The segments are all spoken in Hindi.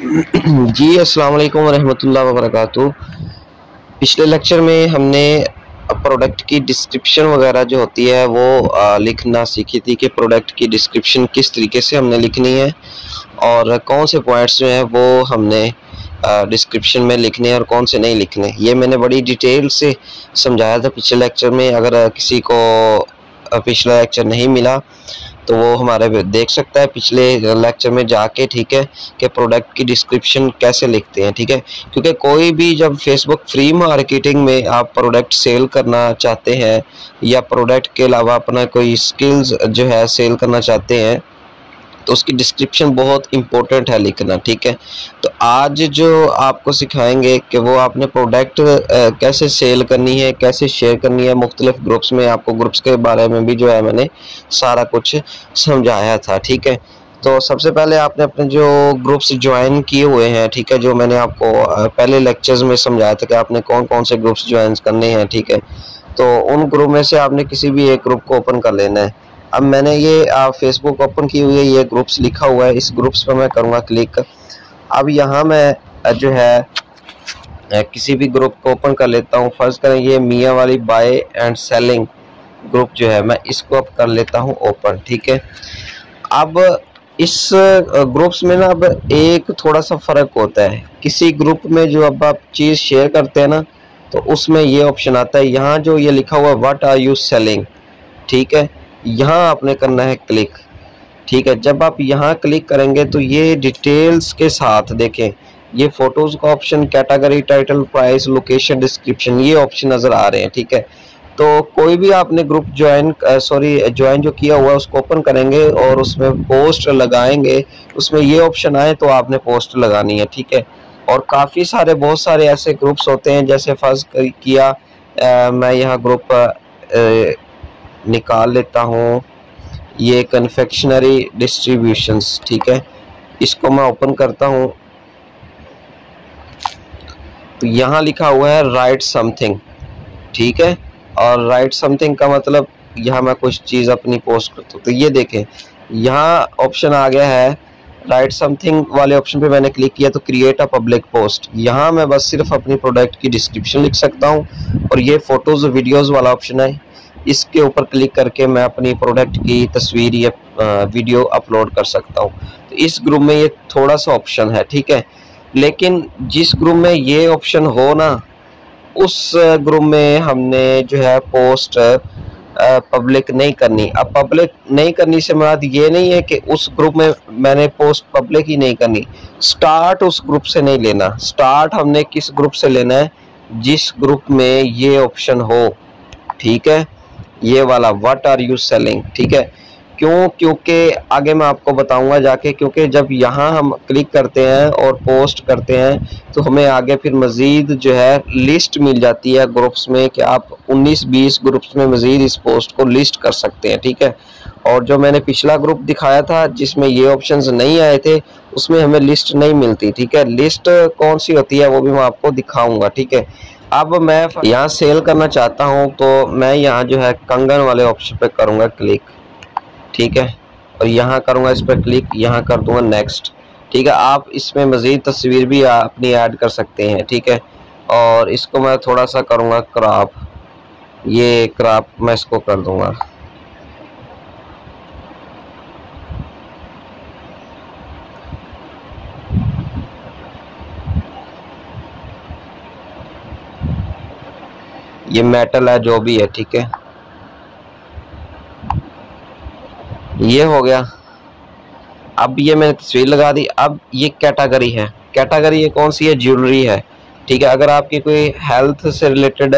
जी अस्सलाम वालेकुम रहमतुल्लाहि व बरकातुहू। पिछले लेक्चर में हमने प्रोडक्ट की डिस्क्रिप्शन वगैरह जो होती है वो लिखना सीखी थी कि प्रोडक्ट की डिस्क्रिप्शन किस तरीके से हमने लिखनी है और कौन से पॉइंट्स जो हैं वो हमने डिस्क्रिप्शन में लिखने हैं और कौन से नहीं लिखने। ये मैंने बड़ी डिटेल से समझाया था पिछले लेक्चर में। अगर किसी को पिछला लेक्चर नहीं मिला तो वो हमारे देख सकता है पिछले लेक्चर में जाके, ठीक है, कि प्रोडक्ट की डिस्क्रिप्शन कैसे लिखते हैं। ठीक है, क्योंकि कोई भी जब फेसबुक फ्री मार्केटिंग में आप प्रोडक्ट सेल करना चाहते हैं या प्रोडक्ट के अलावा अपना कोई स्किल्स जो है सेल करना चाहते हैं तो उसकी डिस्क्रिप्शन बहुत इम्पोर्टेंट है लिखना। ठीक है, तो आज जो आपको सिखाएंगे कि वो आपने प्रोडक्ट कैसे सेल करनी है, कैसे शेयर करनी है मुख्तलिफ ग्रुप्स में। आपको ग्रुप्स के बारे में भी जो है मैंने सारा कुछ समझाया था। ठीक है, तो सबसे पहले आपने अपने जो ग्रुप्स ज्वाइन किए हुए हैं, ठीक है, जो मैंने आपको पहले लेक्चर्स में समझाया था कि आपने कौन कौन से ग्रुप्स ज्वाइन करने हैं। ठीक है, तो उन ग्रुप में से आपने किसी भी एक ग्रुप को ओपन कर लेना है। अब मैंने ये फेसबुक ओपन की हुई है, ये ग्रुप्स लिखा हुआ है, इस ग्रुप्स पर मैं करूँगा क्लिक। अब यहाँ मैं जो है किसी भी ग्रुप को ओपन कर लेता हूँ। फर्ज करें ये मियाँ वाली बाय एंड सेलिंग ग्रुप जो है, मैं इसको अब कर लेता हूँ ओपन। ठीक है, अब इस ग्रुप्स में ना अब एक थोड़ा सा फ़र्क होता है। किसी ग्रुप में जो अब आप चीज़ शेयर करते हैं ना तो उसमें ये ऑप्शन आता है, यहाँ जो ये लिखा हुआ व्हाट आर यू सेलिंग, ठीक है, यहाँ आपने करना है क्लिक। ठीक है, जब आप यहाँ क्लिक करेंगे तो ये डिटेल्स के साथ देखें, ये फोटोज़ का option, category, title, price, location, description, ये ऑप्शन नज़र आ रहे हैं। ठीक है, तो कोई भी आपने ग्रुप ज्वाइन जो किया हुआ है उसको ओपन करेंगे और उसमें पोस्ट लगाएंगे, उसमें ये ऑप्शन आए तो आपने पोस्ट लगानी है। ठीक है, और काफ़ी सारे बहुत सारे ऐसे ग्रुप्स होते हैं, जैसे फर्ज किया मैं यहाँ ग्रुप निकाल लेता हूँ, ये कन्फेक्शनरी डिस्ट्रीब्यूशंस। ठीक है, इसको मैं ओपन करता हूँ तो यहाँ लिखा हुआ है राइट समथिंग। ठीक है, और राइट समथिंग का मतलब यहाँ मैं कुछ चीज़ अपनी पोस्ट करता हूँ। तो ये देखें यहाँ ऑप्शन आ गया है राइट समथिंग वाले ऑप्शन पे मैंने क्लिक किया तो क्रिएट अ पब्लिक पोस्ट। यहाँ मैं बस सिर्फ अपनी प्रोडक्ट की डिस्क्रिप्शन लिख सकता हूँ और ये फ़ोटोज़ वीडियोज़ वाला ऑप्शन है, इसके ऊपर क्लिक करके मैं अपनी प्रोडक्ट की तस्वीर या वीडियो अपलोड कर सकता हूँ। तो इस ग्रुप में ये थोड़ा सा ऑप्शन है। ठीक है, लेकिन जिस ग्रुप में ये ऑप्शन हो ना उस ग्रुप में हमने जो है पोस्ट पब्लिक नहीं करनी। अब पब्लिक नहीं करनी से मुराद ये नहीं है कि उस ग्रुप में मैंने पोस्ट पब्लिक ही नहीं करनी, स्टार्ट उस ग्रुप से नहीं लेना। स्टार्ट हमने किस ग्रुप से लेना है, जिस ग्रुप में ये ऑप्शन हो। ठीक है, ये वाला व्हाट आर यू सेलिंग। ठीक है, क्यों? क्योंकि आगे मैं आपको बताऊंगा जाके, क्योंकि जब यहाँ हम क्लिक करते हैं और पोस्ट करते हैं तो हमें आगे फिर मज़ीद जो है लिस्ट मिल जाती है ग्रुप्स में कि आप 19-20 ग्रुप्स में मज़ीद इस पोस्ट को लिस्ट कर सकते हैं। ठीक है, और जो मैंने पिछला ग्रुप दिखाया था जिसमें ये ऑप्शंस नहीं आए थे उसमें हमें लिस्ट नहीं मिलती। ठीक है, लिस्ट कौन सी होती है वो भी मैं आपको दिखाऊँगा। ठीक है, अब मैं यहाँ सेल करना चाहता हूँ तो मैं यहाँ जो है कंगन वाले ऑप्शन पे करूँगा क्लिक। ठीक है, और यहाँ करूँगा इस पर क्लिक, यहाँ कर दूँगा नेक्स्ट। ठीक है, आप इसमें मज़ीद तस्वीर भी अपनी ऐड कर सकते हैं। ठीक है, और इसको मैं थोड़ा सा करूँगा क्रॉप, ये क्रॉप मैं इसको कर दूँगा। ये मेटल है जो भी है। ठीक है, ये हो गया। अब ये मैंने तस्वीर लगा दी। अब ये कैटेगरी है, कैटेगरी ये कौन सी है, ज्वेलरी है। ठीक है, अगर आपकी कोई हेल्थ से रिलेटेड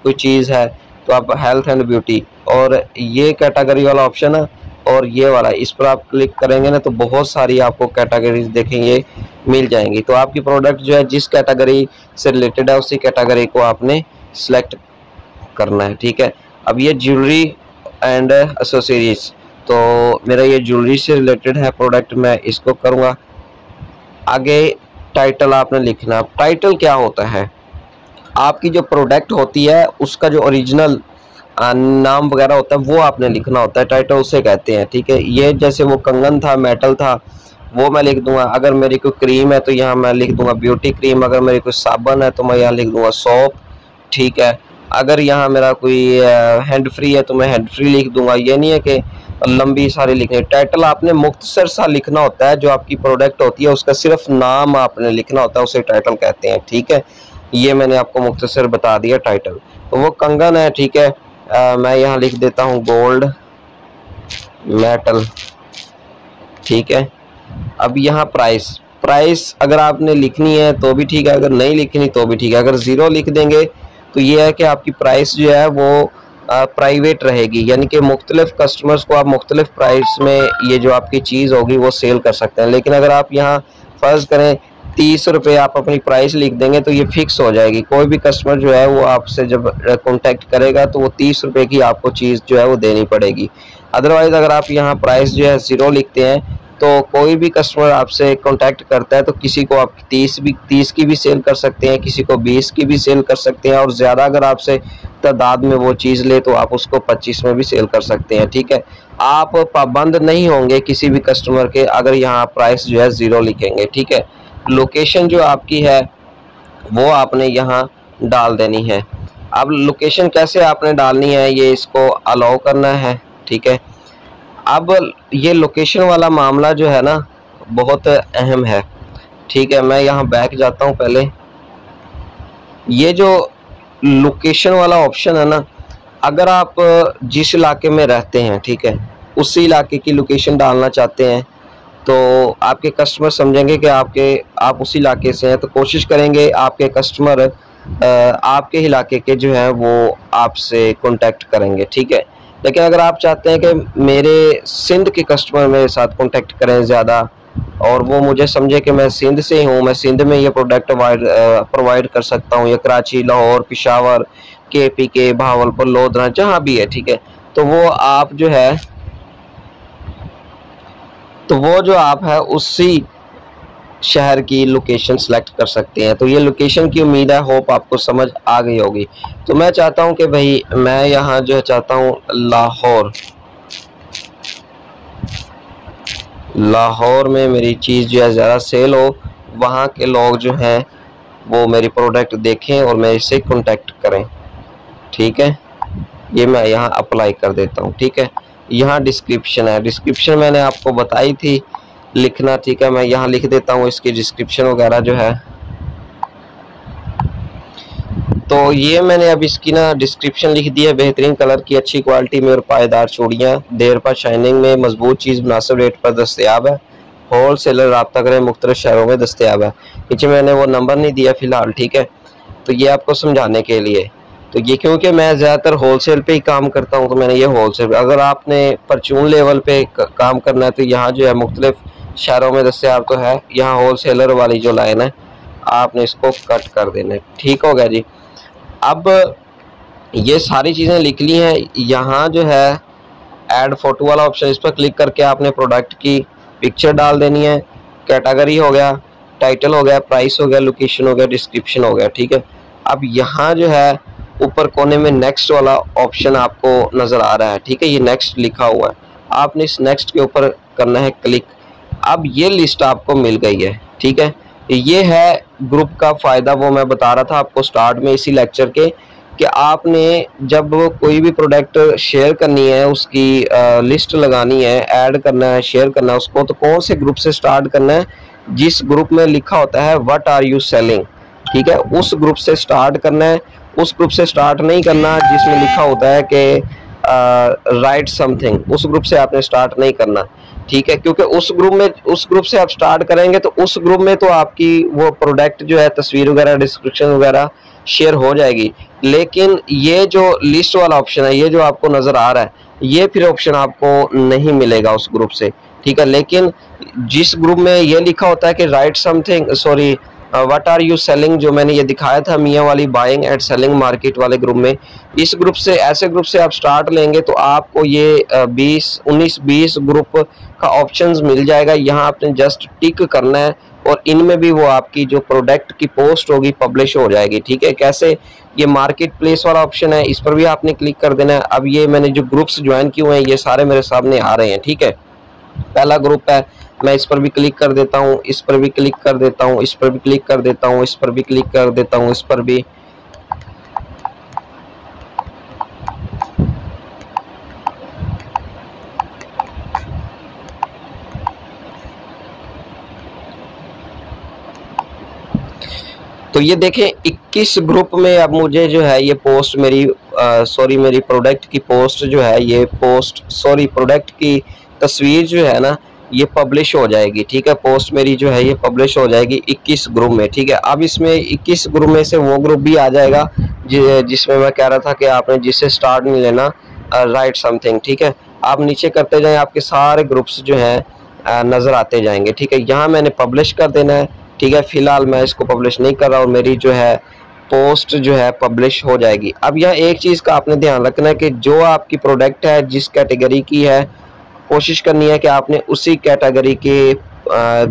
कोई चीज़ है तो आप हेल्थ एंड ब्यूटी, और ये कैटेगरी वाला ऑप्शन है और ये वाला, इस पर आप क्लिक करेंगे ना तो बहुत सारी आपको कैटेगरीज देखेंगे मिल जाएंगी। तो आपकी प्रोडक्ट जो है जिस कैटेगरी से रिलेटेड है उसी कैटेगरी को आपने सेलेक्ट करना है। ठीक है, अब ये ज्वेलरी एंड एसेसरीज, तो मेरा ये ज्वेलरी से रिलेटेड है प्रोडक्ट, मैं इसको करूँगा। आगे टाइटल आपने लिखना। टाइटल क्या होता है, आपकी जो प्रोडक्ट होती है उसका जो ओरिजिनल नाम वगैरह होता है वो आपने लिखना होता है, टाइटल उसे कहते हैं। ठीक है, ये जैसे वो कंगन था, मेटल था, वो मैं लिख दूंगा। अगर मेरी कोई क्रीम है तो यहाँ मैं लिख दूंगा ब्यूटी क्रीम। अगर मेरी कोई साबुन है तो मैं यहाँ लिख दूंगा सोप, ठीक है। अगर यहाँ मेरा कोई हैंड फ्री है तो मैं हैंड फ्री लिख दूंगा। ये नहीं है कि लंबी सारी लिखनी। टाइटल आपने मुख्तसर सा लिखना होता है, जो आपकी प्रोडक्ट होती है उसका सिर्फ नाम आपने लिखना होता है, उसे टाइटल कहते हैं, ठीक है। ये मैंने आपको मुख्तसर बता दिया टाइटल। तो वो कंगन है, ठीक है। मैं यहाँ लिख देता हूँ गोल्ड मेटल, ठीक है। अब यहाँ प्राइस अगर आपने लिखनी है तो भी ठीक है, अगर नहीं लिखनी तो भी ठीक है। अगर 0 लिख देंगे तो ये है कि आपकी प्राइस जो है वो प्राइवेट रहेगी, यानी कि मुख्तलिफ कस्टमर्स को आप मुख्तलिफ प्राइस में ये जो आपकी चीज़ होगी वो सेल कर सकते हैं। लेकिन अगर आप यहाँ फ़र्ज़ करें 30 रुपये आप अपनी प्राइस लिख देंगे तो ये फिक्स हो जाएगी। कोई भी कस्टमर जो है वो आपसे जब कॉन्टेक्ट करेगा तो वो 30 रुपये की आपको चीज़ जो है वो देनी पड़ेगी। अदरवाइज़ अगर आप यहाँ प्राइस जो है 0 लिखते हैं तो कोई भी कस्टमर आपसे कांटेक्ट करता है तो किसी को आप 30 की भी सेल कर सकते हैं, किसी को 20 की भी सेल कर सकते हैं, और ज़्यादा अगर आपसे तादाद में वो चीज़ ले तो आप उसको 25 में भी सेल कर सकते हैं, ठीक है। आप पाबंद नहीं होंगे किसी भी कस्टमर के अगर यहाँ प्राइस जो है 0 लिखेंगे, ठीक है। लोकेशन जो आपकी है वो आपने यहाँ डाल देनी है। अब लोकेशन कैसे आपने डालनी है ये इसको अलाउ करना है, ठीक है। अब ये लोकेशन वाला मामला जो है ना बहुत अहम है, ठीक है। मैं यहाँ बैक जाता हूँ पहले। ये जो लोकेशन वाला ऑप्शन है ना, अगर आप जिस इलाके में रहते हैं, ठीक है, उसी इलाके की लोकेशन डालना चाहते हैं तो आपके कस्टमर समझेंगे कि आप उसी इलाके से हैं, तो कोशिश करेंगे आपके कस्टमर आपके इलाके के जो हैं वो आपसे कांटेक्ट करेंगे, ठीक है। लेकिन अगर आप चाहते हैं कि मेरे सिंध के कस्टमर मेरे साथ कांटेक्ट करें ज़्यादा और वो मुझे समझे कि मैं सिंध से हूँ, मैं सिंध में ये प्रोडक्ट प्रोवाइड कर सकता हूँ, या कराची, लाहौर, पेशावर, KPK, भावलपुर, लोधरा, जहाँ भी है, ठीक है, तो वो आप जो है उसी शहर की लोकेशन सेलेक्ट कर सकते हैं। तो ये लोकेशन की उम्मीद है होप आपको समझ आ गई होगी। तो मैं चाहता हूं कि भाई मैं यहाँ जो है चाहता हूं लाहौर में मेरी चीज़ जो है ज़्यादा सेल हो, वहाँ के लोग जो हैं वो मेरी प्रोडक्ट देखें और मेरे से कांटेक्ट करें, ठीक है। ये मैं यहाँ अप्लाई कर देता हूँ, ठीक है। यहाँ डिस्क्रिप्शन है, डिस्क्रिप्शन मैंने आपको बताई थी लिखना, ठीक है। मैं यहाँ लिख देता हूँ इसकी डिस्क्रिप्शन वगैरह जो है। तो ये मैंने अब इसकी ना डिस्क्रिप्शन लिख दी है। बेहतरीन कलर की, अच्छी क्वालिटी में और पायदार चूड़ियाँ, देर पर शाइनिंग में, मजबूत चीज़ मुनासिब रेट पर दस्तयाब है। होल सेलर रब्ता करें, मुख्तलिफ शहरों में दस्तयाब है। नीचे मैंने वो नंबर नहीं दिया फ़िलहाल, ठीक है। तो ये आपको समझाने के लिए, तो ये क्योंकि मैं ज़्यादातर होलसेल पे ही काम करता हूँ तो मैंने ये होलसेल। अगर आपने परचून लेवल पे काम करना है तो यहाँ जो है मुख्तलिफ शहरों में दस्तयाब तो है, यहाँ होलसेलर वाली जो लाइन है आपने इसको कट कर देना है, ठीक हो गया जी। अब ये सारी चीज़ें लिख ली हैं। यहाँ जो है ऐड फोटो वाला ऑप्शन, इस पर क्लिक करके आपने प्रोडक्ट की पिक्चर डाल देनी है। कैटेगरी हो गया, टाइटल हो गया, प्राइस हो गया, लोकेशन हो गया, डिस्क्रिप्शन हो गया, ठीक है। अब यहाँ जो है ऊपर कोने में नेक्स्ट वाला ऑप्शन आपको नज़र आ रहा है, ठीक है। ये नेक्स्ट लिखा हुआ है, आपने इस नेक्स्ट के ऊपर करना है क्लिक। अब ये लिस्ट आपको मिल गई है, ठीक है। ये है ग्रुप का फ़ायदा, वो मैं बता रहा था आपको स्टार्ट में इसी लेक्चर के, कि आपने जब कोई भी प्रोडक्ट शेयर करनी है, उसकी लिस्ट लगानी है, ऐड करना है, शेयर करना है उसको, तो कौन से ग्रुप से स्टार्ट करना है? जिस ग्रुप में लिखा होता है व्हाट आर यू सेलिंग, ठीक है, उस ग्रुप से स्टार्ट करना है। उस ग्रुप से स्टार्ट नहीं करना जिसमें लिखा होता है कि राइट समथिंग, उस ग्रुप से आपने स्टार्ट नहीं करना, ठीक है। क्योंकि उस ग्रुप से आप स्टार्ट करेंगे तो उस ग्रुप में तो आपकी वो प्रोडक्ट जो है तस्वीर वगैरह, डिस्क्रिप्शन वगैरह शेयर हो जाएगी। लेकिन ये जो लिस्ट वाला ऑप्शन है, ये जो आपको नज़र आ रहा है, ये फिर ऑप्शन आपको नहीं मिलेगा उस ग्रुप से, ठीक है। लेकिन जिस ग्रुप में ये लिखा होता है कि write something, sorry what are you selling, जो मैंने ये दिखाया था मियाँ वाली बाइंग एंड सेलिंग मार्केट वाले ग्रुप में, इस ग्रुप से, ऐसे ग्रुप से आप स्टार्ट लेंगे तो आपको ये 19-20 ग्रुप का ऑप्शंस मिल जाएगा। यहाँ आपने जस्ट टिक करना है और इनमें भी वो आपकी जो प्रोडक्ट की पोस्ट होगी पब्लिश हो जाएगी, ठीक है। कैसे? ये मार्केट प्लेस वाला ऑप्शन है, इस पर भी आपने क्लिक कर देना है। अब ये मैंने जो ग्रुप्स ज्वाइन किए हुए हैं ये सारे मेरे सामने आ रहे हैं, ठीक है। पहला ग्रुप है मैं इस पर भी क्लिक कर देता हूँ, इस पर भी क्लिक कर देता हूँ, इस पर भी क्लिक कर देता हूँ, इस पर भी क्लिक कर देता हूँ, इस पर भी। तो ये देखें 21 ग्रुप में अब मुझे जो है ये पोस्ट मेरी मेरी प्रोडक्ट की पोस्ट जो है, ये पोस्ट प्रोडक्ट की तस्वीर जो है ना, ये पब्लिश हो जाएगी। ठीक है, पोस्ट मेरी जो है ये पब्लिश हो जाएगी 21 ग्रुप में। ठीक है, अब इसमें 21 ग्रुप में से वो ग्रुप भी आ जाएगा जिसमें मैं कह रहा था कि आपने जिससे स्टार्ट नहीं लेना, राइट समथिंग। ठीक है, आप नीचे करते जाएं, आपके सारे ग्रुप्स जो हैं नज़र आते जाएंगे। ठीक है, यहाँ मैंने पब्लिश कर देना है। ठीक है, फिलहाल मैं इसको पब्लिश नहीं कर रहा और मेरी जो है पोस्ट जो है पब्लिश हो जाएगी। अब यहाँ एक चीज़ का आपने ध्यान रखना है कि जो आपकी प्रोडक्ट है जिस कैटेगरी की है, कोशिश करनी है कि आपने उसी कैटेगरी के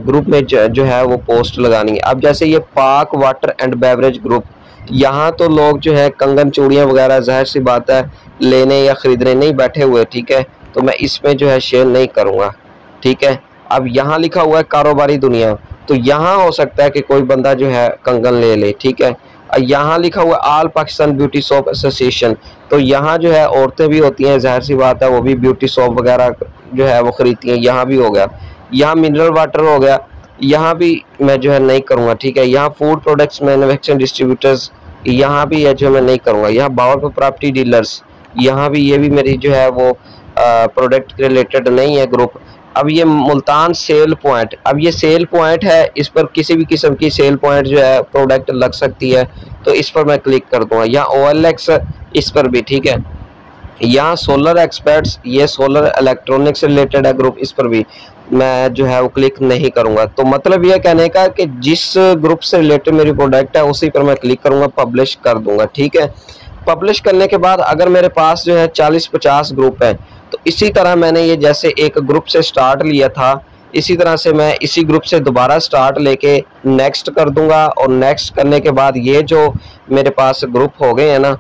ग्रुप में जो है वो पोस्ट लगानी है। अब जैसे ये पाक वाटर एंड बेवरेज ग्रुप, यहाँ तो लोग जो है कंगन चूड़ियाँ वगैरह ज़ाहिर सी बात है लेने या ख़रीदने नहीं बैठे हुए। ठीक है, तो मैं इसमें जो है शेयर नहीं करूँगा। ठीक है, अब यहाँ लिखा हुआ है कारोबारी दुनिया, तो यहाँ हो सकता है कि कोई बंदा जो है कंगन ले ले। ठीक है, यहाँ लिखा हुआ all Pakistan beauty shop association, तो यहाँ जो है औरतें भी होती हैं, जाहिर सी बात है वो भी ब्यूटी शॉप वगैरह जो है वो खरीदती हैं। यहाँ भी हो गया, यहाँ मिनरल वाटर हो गया, यहाँ भी मैं जो है नहीं करूँगा। ठीक है, यहाँ फूड प्रोडक्ट्स मैन्युफैक्चरिंग डिस्ट्रीब्यूटर्स, यहाँ भी है जो मैं नहीं करूँगा। यहाँ बावर प्रॉपर्टी डीलर्स, यहाँ भी ये भी मेरी जो है वो प्रोडक्ट रिलेटेड नहीं है ग्रुप। अब ये मुल्तान सेल पॉइंट, अब ये सेल पॉइंट है, इस पर किसी भी किस्म की सेल पॉइंट जो है प्रोडक्ट लग सकती है, तो इस पर मैं क्लिक कर दूंगा। यहाँ OLX, इस पर भी। ठीक है, यहाँ सोलर एक्सपर्ट्स, ये सोलर इलेक्ट्रॉनिक्स से रिलेटेड है ग्रुप, इस पर भी मैं जो है वो क्लिक नहीं करूँगा। तो मतलब ये कहने का कि जिस ग्रुप से रिलेटेड मेरी प्रोडक्ट है उसी पर मैं क्लिक करूँगा, पब्लिश कर दूँगा। ठीक है, पब्लिश करने के बाद अगर मेरे पास जो है 40-50 ग्रुप है, तो इसी तरह मैंने ये जैसे एक ग्रुप से स्टार्ट लिया था, इसी तरह से मैं इसी ग्रुप से दोबारा स्टार्ट लेके नेक्स्ट कर दूंगा। और नेक्स्ट करने के बाद ये जो मेरे पास ग्रुप हो गए हैं ना,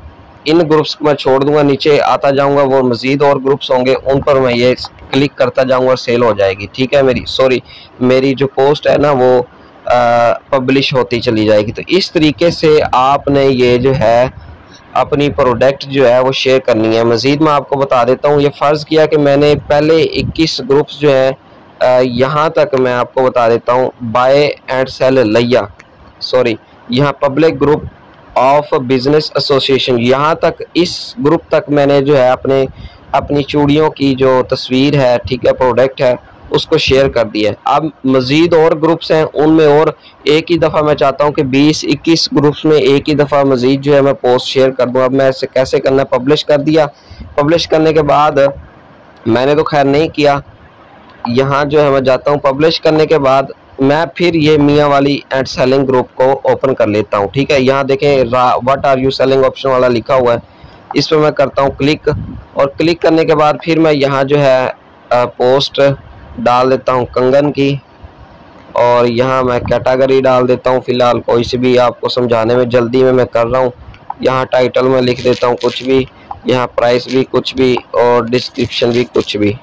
इन ग्रुप्स को मैं छोड़ दूंगा, नीचे आता जाऊंगा, वो मज़ीद और ग्रुप्स होंगे, उन पर मैं ये क्लिक करता जाऊंगा, सेल हो जाएगी। ठीक है, मेरी जो पोस्ट है ना वो पब्लिश होती चली जाएगी। तो इस तरीके से आपने ये जो है अपनी प्रोडक्ट जो है वो शेयर करनी है। मज़ीद मैं आपको बता देता हूँ, ये फ़र्ज़ किया कि मैंने पहले 21 ग्रुप्स जो हैं यहाँ तक मैं आपको बता देता हूँ, बाय एंड सेल लिया, यहाँ public group of business association, यहाँ तक इस ग्रुप तक मैंने जो है अपनी चूड़ियों की जो तस्वीर है, ठीक है, प्रोडक्ट है, उसको शेयर कर दिया है। अब मज़ीद और ग्रुप्स हैं, उनमें और एक ही दफ़ा मैं चाहता हूं कि 20-21 ग्रुप्स में एक ही दफ़ा मज़ीद जो है मैं पोस्ट शेयर कर दूं। अब मैं इसे कैसे करना है, पब्लिश कर दिया। पब्लिश करने के बाद मैंने तो खैर नहीं किया, यहाँ जो है मैं जाता हूँ, पब्लिश करने के बाद मैं फिर ये मियाँ वाली एंड सेलिंग ग्रुप को ओपन कर लेता हूँ। ठीक है, यहाँ देखें what are you selling option वाला लिखा हुआ है, इस पर मैं करता हूँ क्लिक। और क्लिक करने के बाद फिर मैं यहाँ जो है पोस्ट डाल देता हूँ कंगन की, और यहाँ मैं कैटेगरी डाल देता हूँ, फ़िलहाल कोई सी भी, आपको समझाने में जल्दी में मैं कर रहा हूँ। यहाँ टाइटल में लिख देता हूँ कुछ भी, यहाँ प्राइस भी कुछ भी, और डिस्क्रिप्शन भी कुछ भी।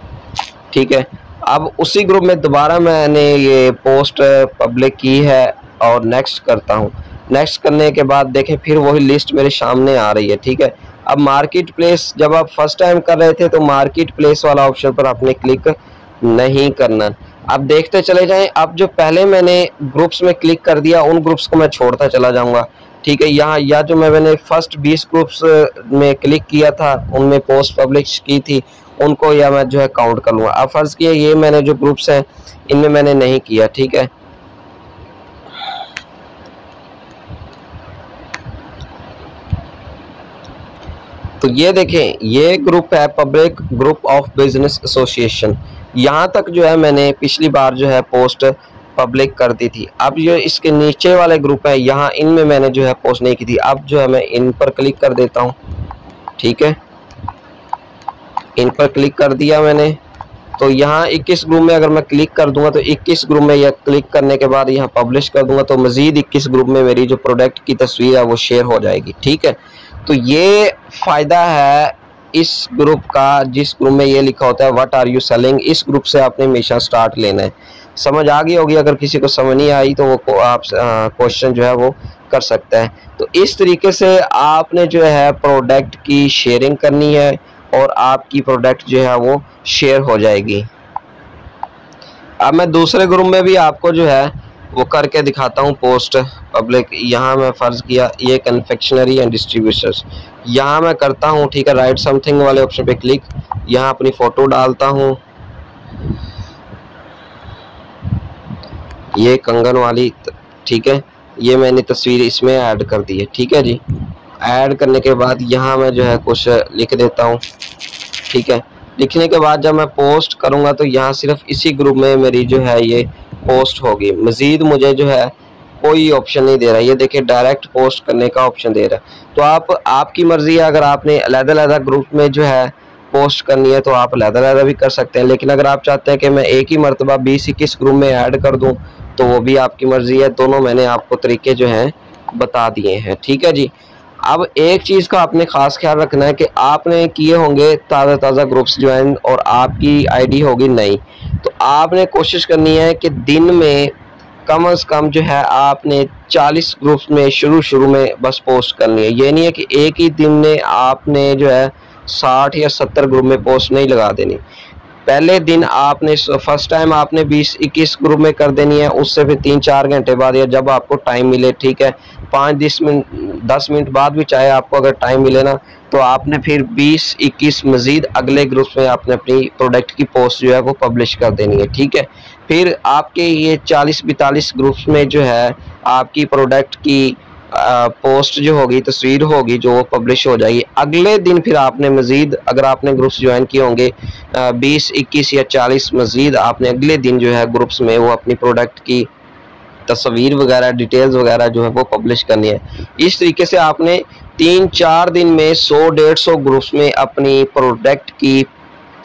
ठीक है, अब उसी ग्रुप में दोबारा मैंने ये पोस्ट पब्लिक की है और नेक्स्ट करता हूँ। नेक्स्ट करने के बाद देखें फिर वही लिस्ट मेरे सामने आ रही है। ठीक है, अब मार्केट प्लेस, जब आप फर्स्ट टाइम कर रहे थे तो मार्केट प्लेस वाला ऑप्शन पर आपने क्लिक नहीं करना। अब देखते चले जाएं, अब जो पहले मैंने ग्रुप्स में क्लिक कर दिया उन ग्रुप्स को मैं छोड़ता चला जाऊंगा। ठीक है, यहाँ या जो मैंने फर्स्ट 20 ग्रुप्स में क्लिक किया था, उनमें पोस्ट पब्लिश की थी, उनको या मैं जो है काउंट कर लूँगा। अब फर्ज किया ये मैंने जो ग्रुप्स हैं इनमें मैंने नहीं किया। ठीक है, तो ये देखें, ये ग्रुप है public group of business association, यहाँ तक जो है मैंने पिछली बार जो है पोस्ट पब्लिक कर दी थी। अब जो इसके नीचे वाले ग्रुप है, यहाँ इनमें मैंने जो है पोस्ट नहीं की थी। अब जो है मैं इन पर क्लिक कर देता हूँ। ठीक है, इन पर क्लिक कर दिया मैंने, तो यहाँ 21 ग्रुप में अगर मैं क्लिक कर दूंगा तो 21 ग्रुप में, यह क्लिक करने के बाद यहाँ पब्लिश कर दूंगा तो मज़ीद 21 ग्रुप में मेरी जो प्रोडक्ट की तस्वीर है वो शेयर हो जाएगी। ठीक है, तो ये फ़ायदा है इस ग्रुप का, जिस ग्रुप में ये लिखा होता है व्हाट आर यू सेलिंग, इस ग्रुप से आपने हमेशा स्टार्ट लेना है। समझ आ गई होगी। अगर किसी को समझ नहीं आई तो वो आप क्वेश्चन जो है वो कर सकता है। तो इस तरीके से आपने जो है प्रोडक्ट की शेयरिंग करनी है और आपकी प्रोडक्ट जो है वो शेयर हो जाएगी। अब मैं दूसरे ग्रुप में भी आपको जो है वो करके दिखाता हूँ पोस्ट पब्लिक। यहाँ मैं फ़र्ज़ किया ये कन्फेक्शनरी एंड डिस्ट्रीब्यूटर्स, यहाँ मैं करता हूँ, ठीक है, राइट समथिंग वाले ऑप्शन पे क्लिक, यहाँ अपनी फ़ोटो डालता हूँ, ये कंगन वाली, ठीक है, ये मैंने तस्वीर इसमें ऐड कर दी है, ठीक है जी। ऐड करने के बाद यहाँ मैं जो है कुछ लिख देता हूँ, ठीक है। लिखने के बाद जब मैं पोस्ट करूँगा तो यहाँ सिर्फ इसी ग्रुप में मेरी जो है ये पोस्ट होगी। मज़ीद मुझे जो है कोई ऑप्शन नहीं दे रहा। ये देखिए डायरेक्ट पोस्ट करने का ऑप्शन दे रहा है। तो आपकी मर्ज़ी है, अगर आपने अलग-अलग ग्रुप में जो है पोस्ट करनी है तो आप अलग-अलग भी कर सकते हैं। लेकिन अगर आप चाहते हैं कि मैं एक ही मरतबा 20-21 ग्रुप में ऐड कर दूँ तो वो भी आपकी मर्ज़ी है। दोनों मैंने आपको तरीके जो हैं बता दिए हैं, ठीक है जी। अब एक चीज़ का आपने ख़ास ख्याल रखना है कि आपने किए होंगे ताज़ा ग्रुप्स ज्वाइन और आपकी आईडी होगी नई, तो आपने कोशिश करनी है कि दिन में कम से कम जो है आपने 40 ग्रुप्स में शुरू में बस पोस्ट करनी है। ये नहीं है कि एक ही दिन में आपने जो है 60 या 70 ग्रुप में पोस्ट नहीं लगा देनी। पहले दिन आपने फर्स्ट टाइम आपने 20-21 ग्रुप में कर देनी है, उससे फिर 3-4 घंटे बाद या जब आपको टाइम मिले, ठीक है, 5-10 मिनट बाद भी चाहे आपको अगर टाइम मिले ना, तो आपने फिर 20-21 मज़ीद अगले ग्रुप में आपने अपनी प्रोडक्ट की पोस्ट जो है वो पब्लिश कर देनी है, ठीक है। फिर आपके ये 40-42 ग्रुप्स में जो है आपकी प्रोडक्ट की पोस्ट जो होगी, तस्वीर होगी जो पब्लिश हो जाएगी। अगले दिन फिर आपने मज़ीद, अगर आपने ग्रुप्स ज्वाइन किए होंगे 20-21 या 40, मज़ीद आपने अगले दिन जो है ग्रुप्स में वो अपनी प्रोडक्ट की तस्वीर वगैरह, डिटेल्स वगैरह जो है वो पब्लिश करनी है। इस तरीके से आपने 3-4 दिन में 100-150 ग्रुप्स में अपनी प्रोडक्ट की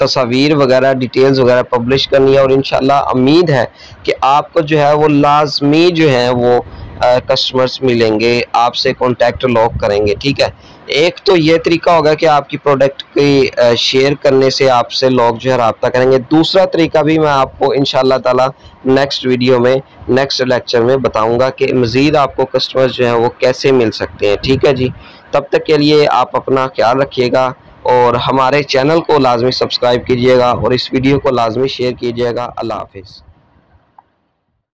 तस्वीर वगैरह, डिटेल्स वगैरह पब्लिश करनी है। और इंशाल्लाह उम्मीद है कि आपको जो है वो लाजमी जो है वो कस्टमर्स मिलेंगे, आपसे कॉन्टैक्ट लोग करेंगे, ठीक है। एक तो ये तरीका होगा कि आपकी प्रोडक्ट की शेयर करने से आपसे लोग जो है रब्ता करेंगे। दूसरा तरीका भी मैं आपको इंशाल्लाह ताला नेक्स्ट वीडियो में, नेक्स्ट लेक्चर में बताऊंगा कि मज़ीद आपको कस्टमर्स जो हैं वो कैसे मिल सकते हैं, ठीक है जी। तब तक के लिए आप अपना ख्याल रखिएगा और हमारे चैनल को लाजमी सब्सक्राइब कीजिएगा और इस वीडियो को लाजमी शेयर कीजिएगा। अल्लाह हाफिज़।